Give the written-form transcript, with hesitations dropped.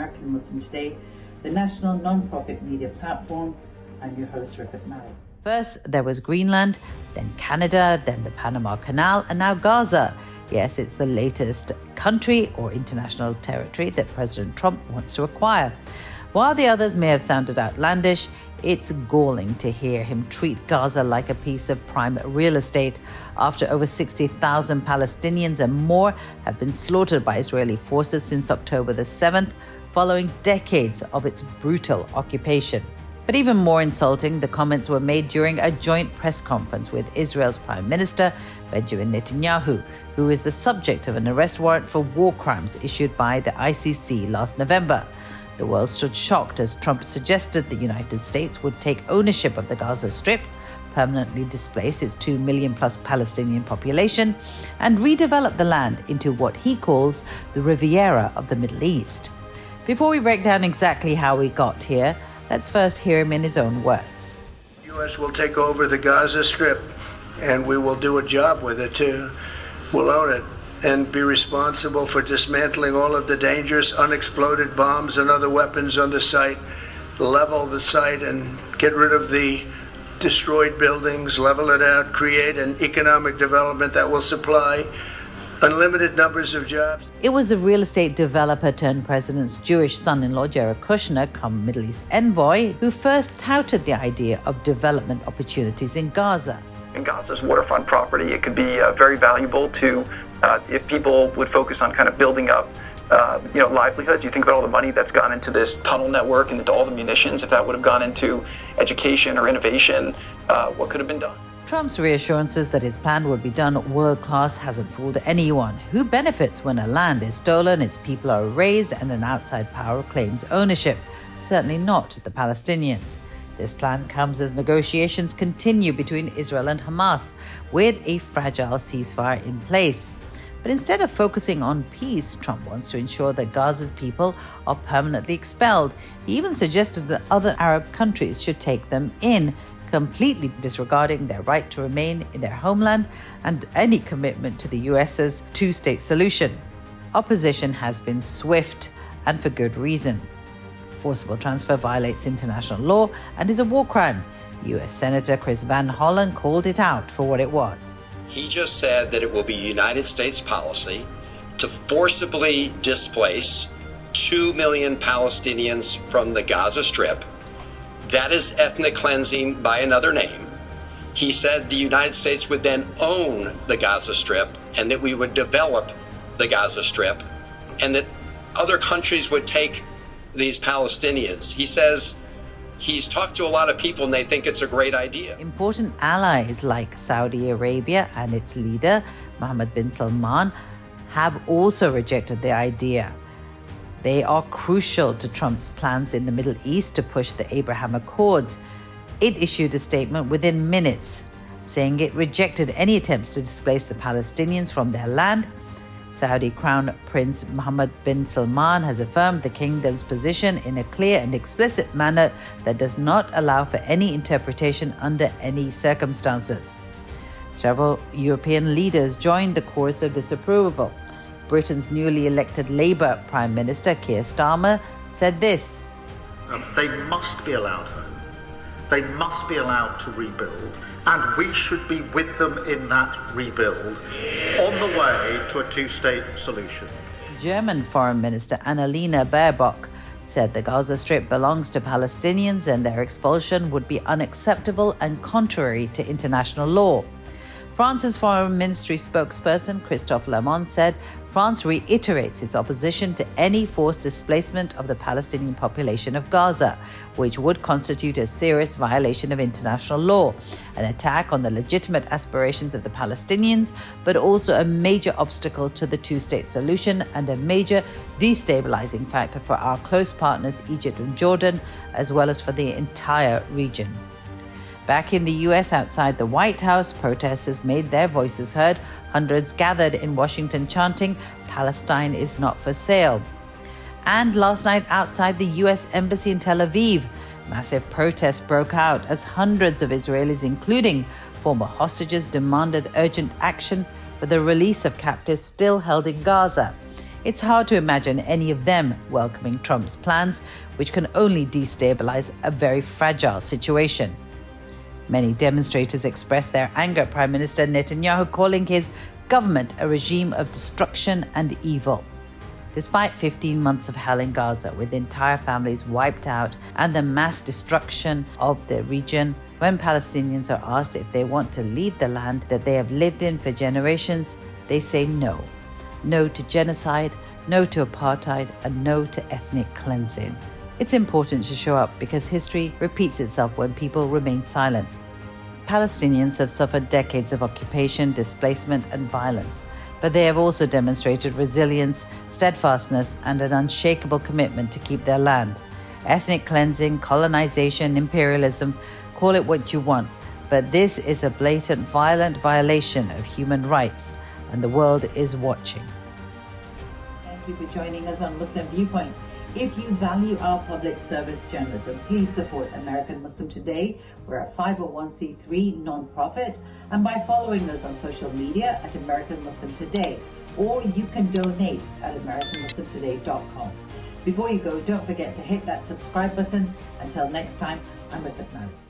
American Muslim Today, the national non-profit media platform. I'm your host, Rifat Malik. First, there was Greenland, then Canada, then the Panama Canal, and now Gaza. Yes, it's the latest country or international territory that President Trump wants to acquire. While the others may have sounded outlandish, it's galling to hear him treat Gaza like a piece of prime real estate after over 60,000 Palestinians and more have been slaughtered by Israeli forces since October the 7th, following decades of its brutal occupation. But even more insulting, the comments were made during a joint press conference with Israel's Prime Minister, Benjamin Netanyahu, who is the subject of an arrest warrant for war crimes issued by the ICC last November. The world stood shocked as Trump suggested the United States would take ownership of the Gaza Strip, permanently displace its 2 million plus Palestinian population, and redevelop the land into what he calls the Riviera of the Middle East. Before we break down exactly how we got here, let's first hear him in his own words. The U.S. will take over the Gaza Strip, and we will do a job with it too. We'll own it and be responsible for dismantling all of the dangerous unexploded bombs and other weapons on the site, level the site and get rid of the destroyed buildings, level it out, create an economic development that will supply unlimited numbers of jobs. It was the real estate developer turned president's Jewish son-in-law, Jared Kushner, come Middle East envoy, who first touted the idea of development opportunities in Gaza. In Gaza's waterfront property, it could be very valuable to, if people would focus on kind of building up, livelihoods. You think about all the money that's gone into this tunnel network and into all the munitions. If that would have gone into education or innovation, what could have been done? Trump's reassurances that his plan would be done world-class hasn't fooled anyone. Who benefits when a land is stolen, its people are erased, and an outside power claims ownership? Certainly not the Palestinians. This plan comes as negotiations continue between Israel and Hamas, with a fragile ceasefire in place. But instead of focusing on peace, Trump wants to ensure that Gaza's people are permanently expelled. He even suggested that other Arab countries should take them in, completely disregarding their right to remain in their homeland and any commitment to the US's two-state solution. Opposition has been swift, and for good reason. Forcible transfer violates international law and is a war crime. US Senator Chris Van Hollen called it out for what it was. He just said that it will be United States policy to forcibly displace 2 million Palestinians from the Gaza Strip. That is ethnic cleansing by another name. He said the United States would then own the Gaza Strip and that we would develop the Gaza Strip and that other countries would take these Palestinians. He says he's talked to a lot of people and they think it's a great idea. Important allies like Saudi Arabia and its leader, Mohammed bin Salman, have also rejected the idea. They are crucial to Trump's plans in the Middle East to push the Abraham Accords. It issued a statement within minutes, saying it rejected any attempts to displace the Palestinians from their land. Saudi Crown Prince Mohammed bin Salman has affirmed the kingdom's position in a clear and explicit manner that does not allow for any interpretation under any circumstances. Several European leaders joined the chorus of disapproval. Britain's newly elected Labour Prime Minister Keir Starmer said this. They must be allowed home. They must be allowed to rebuild, and we should be with them in that rebuild on the way to a two-state solution. German Foreign Minister Annalena Baerbock said the Gaza Strip belongs to Palestinians and their expulsion would be unacceptable and contrary to international law. France's Foreign Ministry spokesperson Christophe Lamont said France reiterates its opposition to any forced displacement of the Palestinian population of Gaza, which would constitute a serious violation of international law, an attack on the legitimate aspirations of the Palestinians, but also a major obstacle to the two-state solution and a major destabilizing factor for our close partners Egypt and Jordan, as well as for the entire region. Back in the US, outside the White House, protesters made their voices heard. Hundreds gathered in Washington chanting, "Palestine is not for sale." And last night, outside the US Embassy in Tel Aviv, massive protests broke out as hundreds of Israelis, including former hostages, demanded urgent action for the release of captives still held in Gaza. It's hard to imagine any of them welcoming Trump's plans, which can only destabilize a very fragile situation. Many demonstrators expressed their anger at Prime Minister Netanyahu, calling his government a regime of destruction and evil. Despite 15 months of hell in Gaza, with entire families wiped out and the mass destruction of the region, when Palestinians are asked if they want to leave the land that they have lived in for generations, they say no. No to genocide, no to apartheid, and no to ethnic cleansing. It's important to show up because history repeats itself when people remain silent. Palestinians have suffered decades of occupation, displacement, and violence, but they have also demonstrated resilience, steadfastness, and an unshakable commitment to keep their land. Ethnic cleansing, colonization, imperialism, call it what you want, but this is a blatant, violent violation of human rights, and the world is watching. Thank you for joining us on Muslim Viewpoint. If you value our public service journalism, please support American Muslim Today. We're a 501c3 non-profit, and by following us on social media at American Muslim Today, or you can donate at AmericanMuslimToday.com. Before you go, don't forget to hit that subscribe button. Until next time, I'm Rifat Malik.